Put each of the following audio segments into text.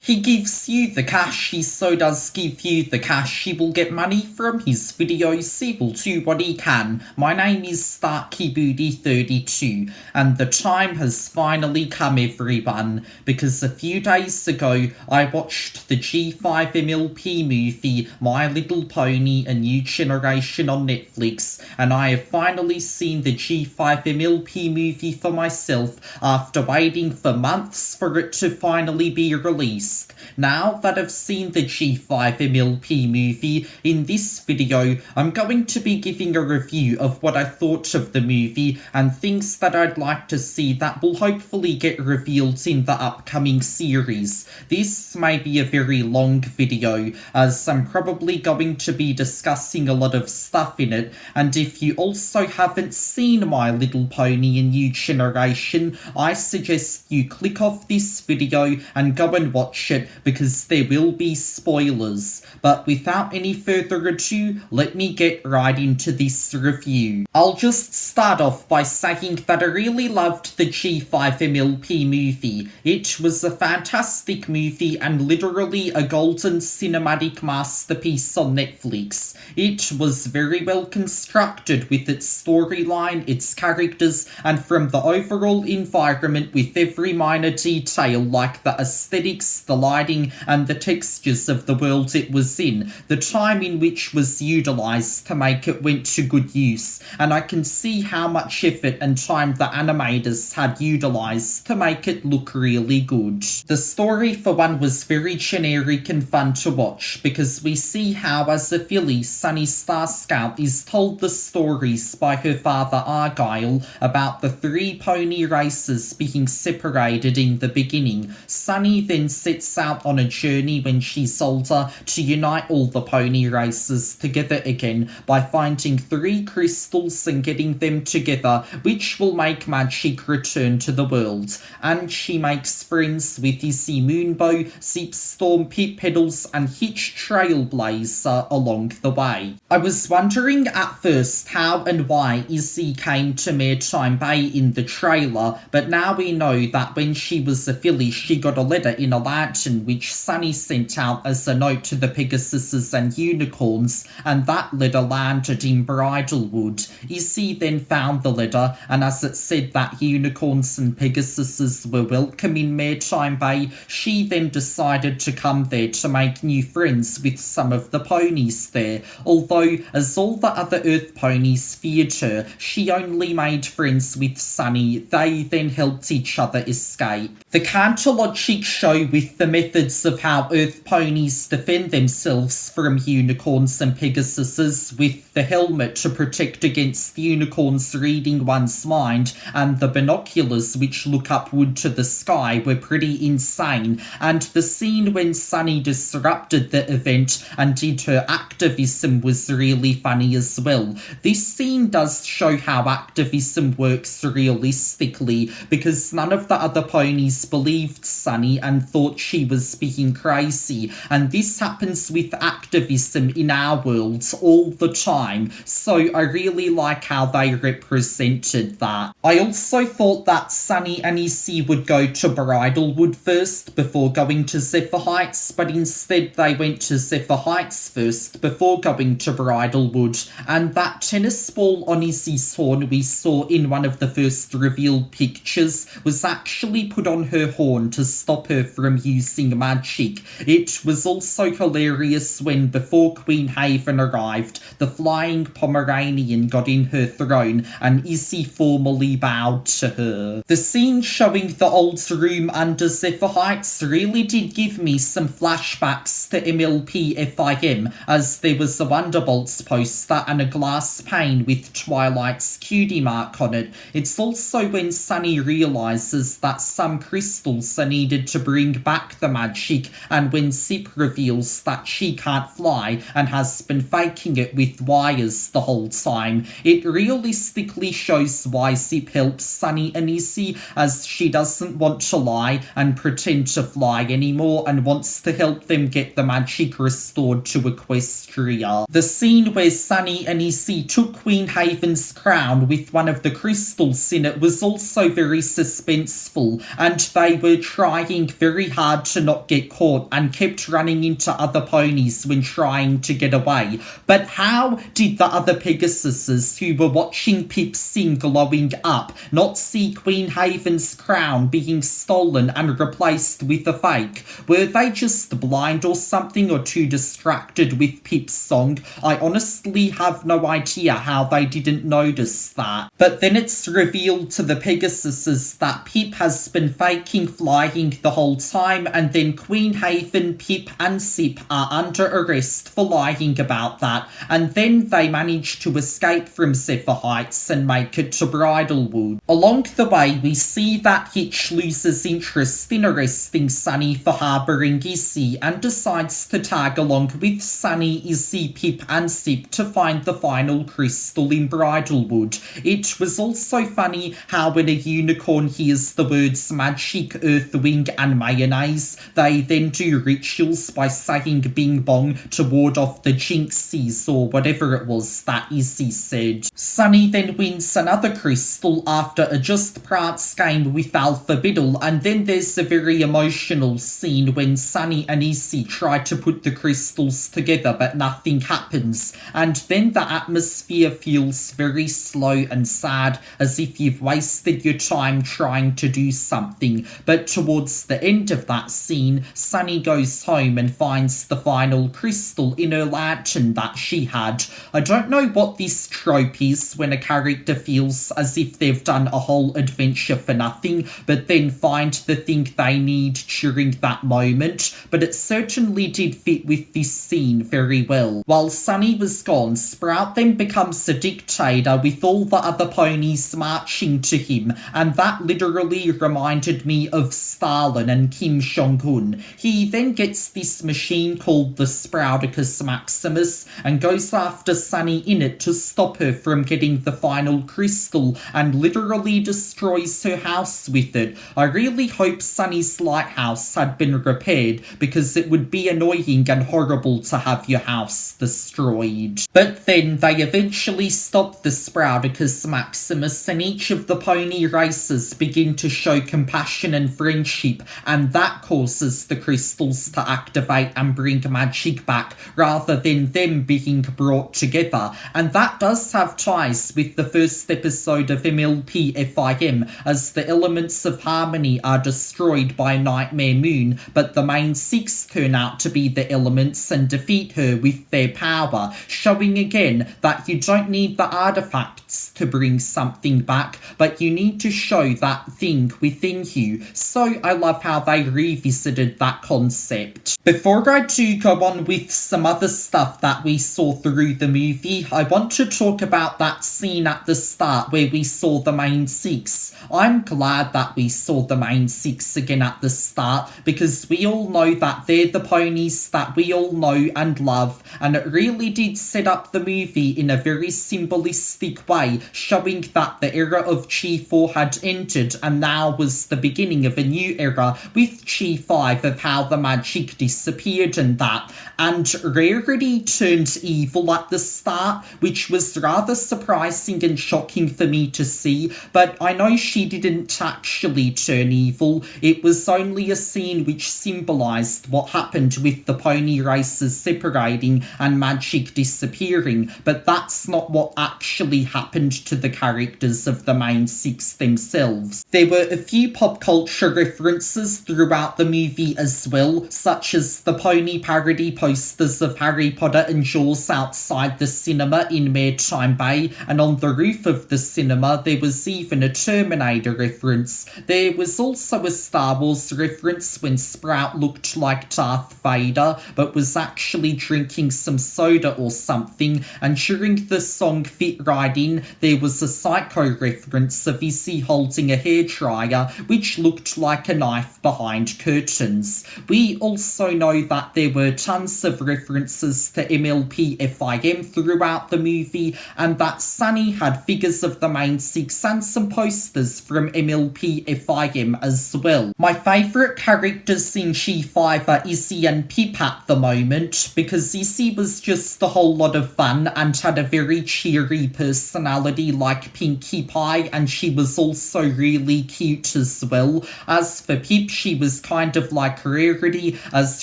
He gives you the cash, he so does give you the cash. He will get money from his videos, he will do what he can. My name is StarkyBooty32, and the time has finally come, everyone, because a few days ago I watched the G5 MLP movie My Little Pony: A New Generation on Netflix, and I have finally seen the G5 MLP movie for myself after waiting for months for it to finally be released. Now that I've seen the G5 MLP movie, in this video I'm going to be giving a review of what I thought of the movie and things that I'd like to see that will hopefully get revealed in the upcoming series. This may be a very long video, as I'm probably going to be discussing a lot of stuff in it, and if you also haven't seen My Little Pony: A New Generation, I suggest you click off this video and go and watch it, because there will be spoilers. But without any further ado, let me get right into this review. I'll just start off by saying that I really loved the G5 MLP movie. It was a fantastic movie and literally a golden cinematic masterpiece on Netflix. It was very well constructed with its storyline, its characters, and from the overall environment, with every minor detail like the aesthetics, the lighting, and the textures of the world it was in. The time in which was utilised to make it went to good use, and I can see how much effort and time the animators had utilised to make it look really good. The story for one was very generic and fun to watch, because we see how as a filly, Sunny Star Scout is told the stories by her father Argyle about the three pony races being separated in the beginning. Sunny then sets out on a journey when she's older to unite all the pony races together again by finding three crystals and getting them together, which will make magic return to the world. And she makes friends with Izzy Moonbow, Zipstorm, Pit Pedals, and Hitch Trailblazer along the way. I was wondering at first how and why Izzy came to Maritime Bay in the trailer, but now we know that when she was a filly she got a letter in a lantern which Sunny sent out as a note to the Pegasuses and Unicorns, and that letter landed in Bridalwood. Izzy then found the letter, and as it said that Unicorns and Pegasuses were welcome in Maritime Bay, she then decided to come there to make new friends with some of the ponies there. Although, as all the other Earth ponies feared her, she only made friends with Sunny. They then helped each other escape. The Cantalogic show with the methods of how Earth ponies defend themselves from Unicorns and Pegasuses, with the helmet to protect against unicorns reading one's mind, and the binoculars which look upward to the sky, were pretty insane. And the scene when Sunny disrupted the event and did her activism was really funny as well. This scene does show how activism works realistically, because none of the other ponies believed Sunny and thought she was being crazy, and this happens with activism in our worlds all the time, so I really like how they represented that. I also thought that Sunny and Izzy would go to Bridalwood first before going to Zephyr Heights, but instead they went to Zephyr Heights first before going to Bridalwood, and that tennis ball on Izzy's horn we saw in one of the first revealed pictures was actually put on her horn to stop her from using magic. It was also hilarious when, before Queen Haven arrived, the flying Pomeranian got in her throne and Izzy formally bowed to her. The scene showing the old room under Zephyr Heights really did give me some flashbacks to MLP FIM, as there was a Wonderbolts poster and a glass pane with Twilight's cutie mark on it. It's also when Sunny realises that some crystals are needed to bring back the magic, and when Zip reveals that she can't fly and has been faking it with wires the whole time. It realistically shows why Zip helps Sunny and Izzy, as she doesn't want to lie and pretend to fly anymore and wants to help them get the magic restored to Equestria. The scene where Sunny and Izzy took Queen Haven's crown with one of the crystals in it was also very suspenseful, and they were trying very hard hard to not get caught and kept running into other ponies when trying to get away. But how did the other Pegasuses who were watching Pip sing glowing up not see Queen Haven's crown being stolen and replaced with a fake? Were they just blind or something, or too distracted with Pip's song? I honestly have no idea how they didn't notice that. But then it's revealed to the Pegasuses that Pip has been faking flying the whole time, and then Queen Haven, Pip and Sip are under arrest for lying about that, and then they manage to escape from Zephyr Heights and make it to Bridalwood. Along the way, we see that Hitch loses interest in arresting Sunny for harbouring Izzy and decides to tag along with Sunny, Izzy, Pip and Sip to find the final crystal in Bridalwood. It was also funny how when a unicorn hears the words magic, earthwing and mayonnaise, they then do rituals by saying bing bong to ward off the jinxies or whatever it was that Izzy said. Sunny then wins another crystal after a Just Prance game with Alpha Biddle, and then there's a very emotional scene when Sunny and Izzy try to put the crystals together but nothing happens, and then the atmosphere feels very slow and sad, as if you've wasted your time trying to do something. But towards the end of that scene, Sunny goes home and finds the final crystal in her lantern that she had. I don't know what this trope is when a character feels as if they've done a whole adventure for nothing, but then find the thing they need during that moment, but it certainly did fit with this scene very well. While Sunny was gone, Sprout then becomes a dictator with all the other ponies marching to him, and that literally reminded me of Stalin and Kim Jong-un. He then gets this machine called the Sprouticus Maximus and goes after Sunny in it to stop her from getting the final crystal and literally destroys her house with it. I really hope Sunny's lighthouse had been repaired, because it would be annoying and horrible to have your house destroyed. But then they eventually stop the Sprouticus Maximus, and each of the pony races begin to show compassion and friendship, and that causes the crystals to activate and bring magic back rather than them being brought together. And that does have ties with the first episode of MLP FIM, as the elements of harmony are destroyed by Nightmare Moon, but the main six turn out to be the elements and defeat her with their power, showing again that you don't need the artifacts to bring something back, but you need to show that thing within you. So I love how they revisited that concept. Before I do go on with some other stuff that we saw through the movie, I want to talk about that scene at the start where we saw the main six. I'm glad that we saw the main six again at the start, because we all know that they're the ponies that we all know and love, and it really did set up the movie in a very symbolistic way, showing that the era of G4 had ended and now was the beginning of a new era with G5, of how the magic disappeared and that. And Rarity turned evil at the start, which was rather surprising and shocking for me to see, but I know she didn't actually turn evil. It was only a scene which symbolised what happened with the pony races separating and magic disappearing, but that's not what actually happened to the characters of the main six themselves. There were a few pop culture references throughout the movie as well, such as the pony parody posters of Harry Potter and Jaws outside the cinema in Maritime Bay, and on the roof of the cinema there was even a Terminator reference. There was also a Star Wars reference when Sprout looked like Darth Vader but was actually drinking some soda or something, and during the song Fit Right In there was a Psycho reference of Izzy holding a hairdryer which looked like a knife behind curtains. We also know that there were tons of references to MLP FIM throughout the movie, and that Sunny had figures of the main six and some posters from MLP FIM as well. My favourite characters in G5 5 are Izzy and Pip at the moment, because Izzy was just a whole lot of fun and had a very cheery personality like Pinkie Pie, and she was also really cute as well. As for Pip, she was kind of like Rarity, as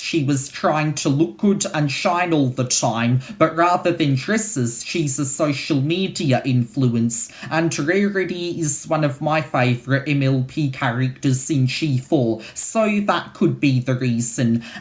she was trying to look good and shine all the time, but rather than dresses, she's a social media influence, and Rarity is one of my favourite MLP characters in G4, so that could be the reason.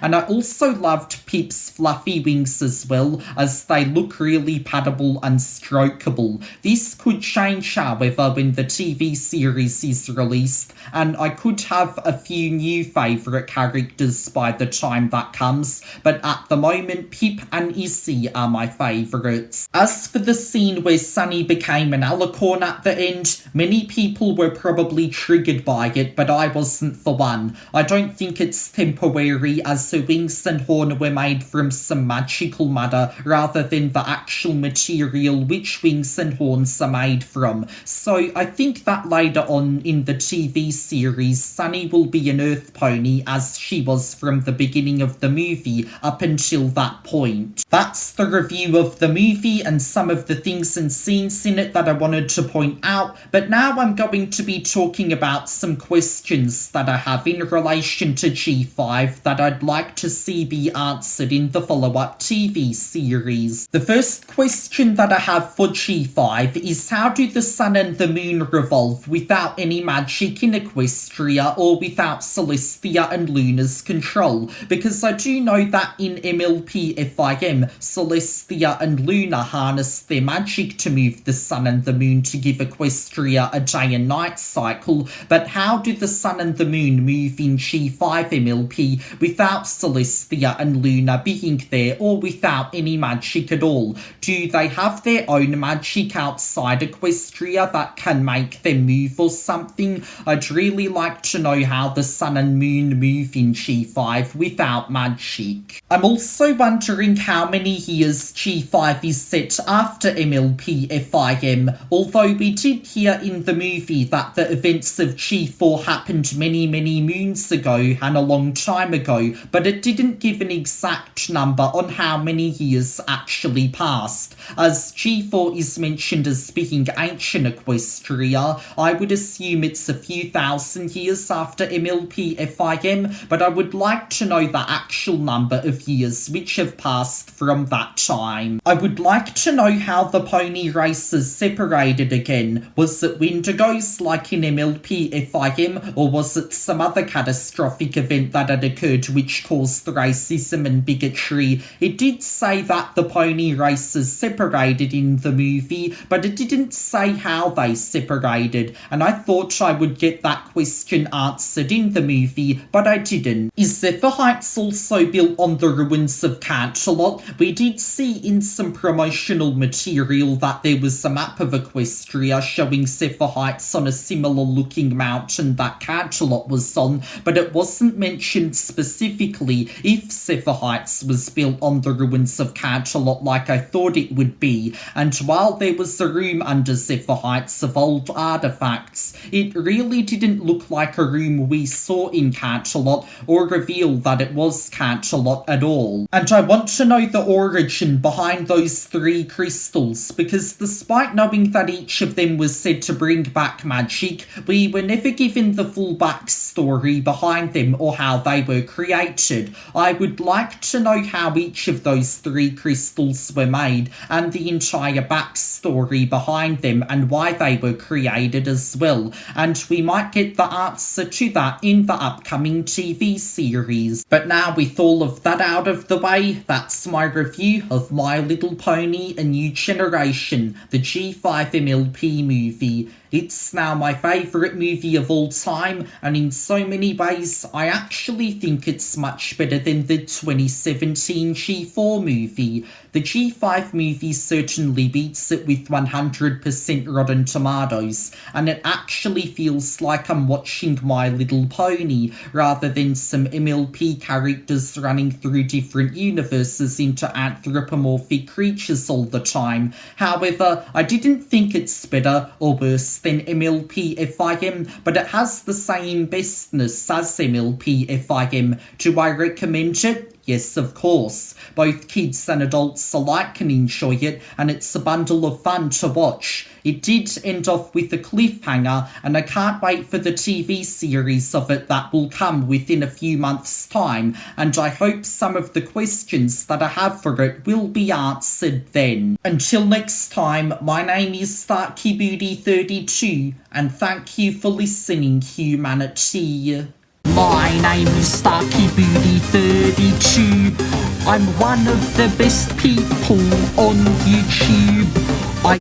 And I also loved Pip's fluffy wings as well, as they look really paddable and strokeable. This could change, however, when the TV series is released, and I could have a few new favourite characters by the time that comes, but at the moment Pip and Izzy are my favourites. As for the scene where Sunny became an alicorn at the end, many people were probably triggered by it, but I wasn't the one. I don't think it's temporary, as her wings and horn were made from some magical matter rather than the actual material which wings and horns are made from. So I think that later on in the TV series, Sunny will be an earth pony, as she was from the beginning of the movie up until that point. That's the review of the movie and some of the things and scenes in it that I wanted to point out, but now I'm going to be talking about some questions that I have in relation to G5 that I'd like to see be answered in the follow-up TV series. The first question that I have for G5 is, how do the sun and the moon revolve without any magic in Equestria or without Celestia and Luna's control? Because I do know that in MLP FIM, Celestia and Luna harness their magic to move the sun and the moon to give Equestria a day and night cycle, but how do the sun and the moon move in G5 MLP without Celestia and Luna being there, or without any magic at all? Do they have their own magic outside Equestria that can make them move or something? I'd really like to know how the sun and moon move in G5 without magic. I'm also wondering how many years G5 is set after MLP FIM, although we did hear in the movie that the events of G4 happened many moons ago and a long time ago, but it didn't give an exact number on how many years actually passed. As G4 is mentioned as being ancient Equestria, I would assume it's a few thousand years after MLP FIM, but I would like to know the actual number of years which have passed from that time. I would like to know how the pony races separated again. Was it Wendigos like in MLP FIM, or was it some other catastrophic event that had occurred which caused racism and bigotry? It did say that the pony races separated in the movie, but it didn't say how they separated, and I thought I would get that question answered in the movie, but I didn't. Is Zephyr Heights also built on the ruins of Canterlot? We did see in some promotional material that there was a map of Equestria showing Zephyr Heights on a similar looking mountain that Canterlot was on, but it wasn't mentioned specifically if Zephyr Heights was built on the ruins of Canterlot like I thought it would be. And while there was a room under Zephyr Heights of old artifacts, it really didn't look like a room we saw in Canterlot or reveal that it was Canterlot at all. And I want to know the origin behind those 3 crystals, because despite knowing that each of them was said to bring back magic, we were never given the full backstory behind them or how they were created. I would like to know how each of those 3 crystals were made and the entire backstory behind them and why they were created as well, and we might get the answer to that in the upcoming TV series. But now with all of that out of the way, that's my review of My Little Pony: A New Generation, the G5 MLP movie. It's now my favourite movie of all time, and in so many ways I actually think it's much better than the 2017 G4 movie. The G5 movie certainly beats it with 100% Rotten Tomatoes, and it actually feels like I'm watching My Little Pony rather than some MLP characters running through different universes into anthropomorphic creatures all the time. However, I didn't think it's better or worse business than MLP FIM, but it has the same business as MLP FIM. Do I recommend it? Yes, of course. Both kids and adults alike can enjoy it, and it's a bundle of fun to watch. It did end off with a cliffhanger, and I can't wait for the TV series of it that will come within a few months' time, and I hope some of the questions that I have for it will be answered then. Until next time, my name is StarkyBooty32, and thank you for listening, humanity. My name is StarkyBooty32. I'm one of the best people on YouTube.